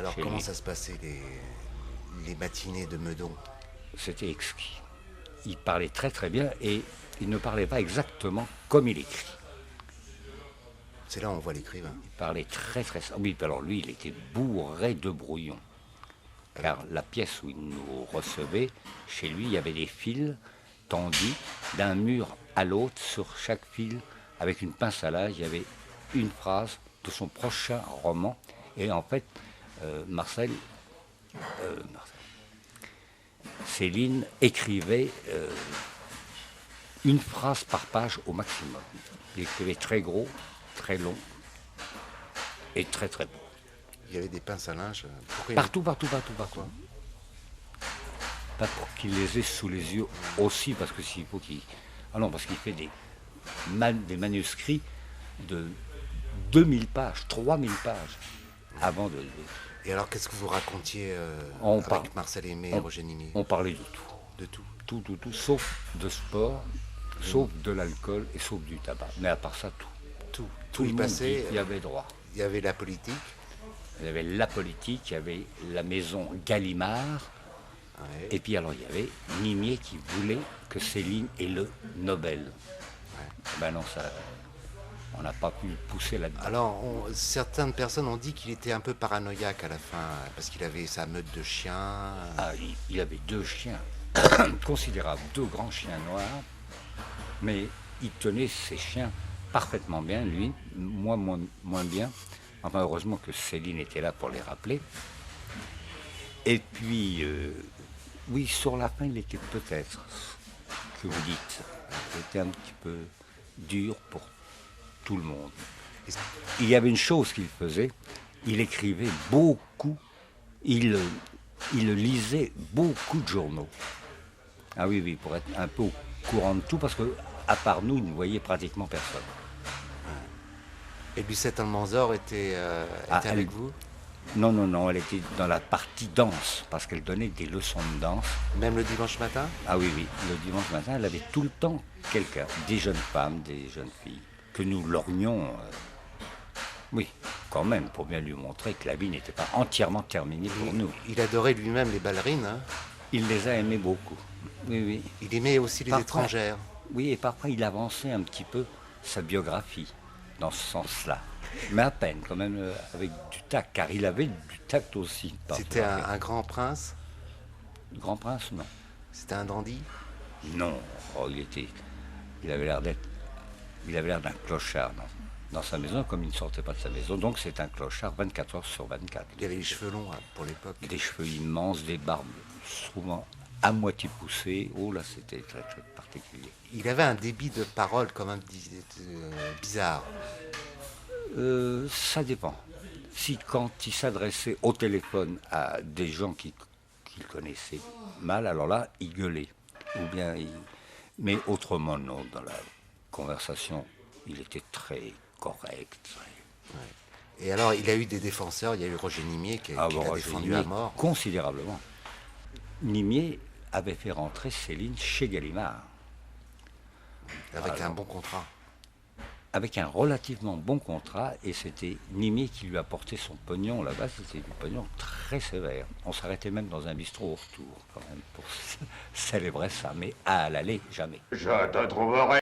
Alors chez comment lui. ça se passait les matinées de Meudon? C'était exquis. Il parlait très très bien et il ne parlait pas exactement comme il écrit. C'est là où on voit l'écrivain. Il parlait très très... Oui, alors lui, il était bourré de brouillon. Car la pièce où il nous recevait, chez lui, il y avait des fils tendus d'un mur à l'autre sur chaque fil, avec une pince à linge. Il y avait une phrase de son prochain roman. Et en fait, Marcel, Céline écrivait une phrase par page au maximum. Il écrivait très gros, très long et très très beau. Il y avait des pinces à linge. Pourquoi Partout, partout, partout, partout. Pas pour qu'il les ait sous les yeux aussi, parce que s'il faut qu'il... Ah non, parce qu'il fait des manuscrits de 2000 pages, 3000 pages, avant de... Et alors qu'est-ce que vous racontiez On avec Marcel Aimé et Roger Nimier? On parlait de tout. De tout. Tout, tout, tout, sauf de sport, sauf de l'alcool et sauf du tabac. Mais à part ça, tout. Tout. Tout y le monde passait. y avait droit. Il y avait la politique. Il y avait la politique, il y avait la maison Gallimard, Ouais. et puis alors il y avait Nimier qui voulait que Céline ait le Nobel. Ben non, ça, on n'a pas pu le pousser là-dedans. Alors, certaines personnes ont dit qu'il était un peu paranoïaque à la fin, parce qu'il avait sa meute de chiens. Ah, il avait deux chiens considérables, deux grands chiens noirs, mais il tenait ses chiens parfaitement bien, lui, moi moins bien. Enfin, heureusement que Céline était là pour les rappeler. Et puis, oui, sur la fin, il était peut-être, que vous dites, il était un petit peu dur pour tout le monde. Il y avait une chose qu'il faisait, il écrivait beaucoup, il lisait beaucoup de journaux. Ah oui, oui, pour être un peu au courant de tout, parce que à part nous, il ne voyait pratiquement personne. Et Lucette Almanzor était avec vous? Non, non, non, elle était dans la partie danse, parce qu'elle donnait des leçons de danse. Même le dimanche matin? Ah oui, oui, le dimanche matin, elle avait tout le temps quelqu'un, des jeunes femmes, des jeunes filles, que nous lorgnions, oui, quand même, pour bien lui montrer que la vie n'était pas entièrement terminée pour nous. Il adorait lui-même les ballerines. Hein. Il les a aimées beaucoup, oui, oui. Il aimait aussi les étrangères. Oui, et parfois il avançait un petit peu sa biographie dans ce sens-là. Mais à peine, quand même, avec du tact, car il avait du tact aussi. C'était un grand prince? Grand prince, non. C'était un dandy? Non, oh, il avait l'air d'un clochard dans sa maison, comme il ne sortait pas de sa maison. Donc c'est un clochard 24 heures sur 24. Il avait les cheveux longs pour l'époque. Des cheveux immenses, des barbes souvent à moitié poussées. Oh là, c'était très très particulier. Il avait un débit de parole quand même bizarre. Ça dépend. Si quand il s'adressait au téléphone à des gens qu'il connaissait mal, alors là, il gueulait. Ou bien Mais autrement, non. Dans la conversation, il était très correct. Ouais. Et alors, il a eu des défenseurs. Il y a eu Roger Nimier qui l'a défendu Nimier, à mort. Considérablement. Nimier avait fait rentrer Céline chez Gallimard. Avec un bon contrat. Avec un relativement bon contrat, et c'était Nimier qui lui apportait son pognon là-bas. C'était du pognon très sévère. On s'arrêtait même dans un bistrot au retour, quand même, pour célébrer ça, mais à l'aller, jamais. Je te trouverai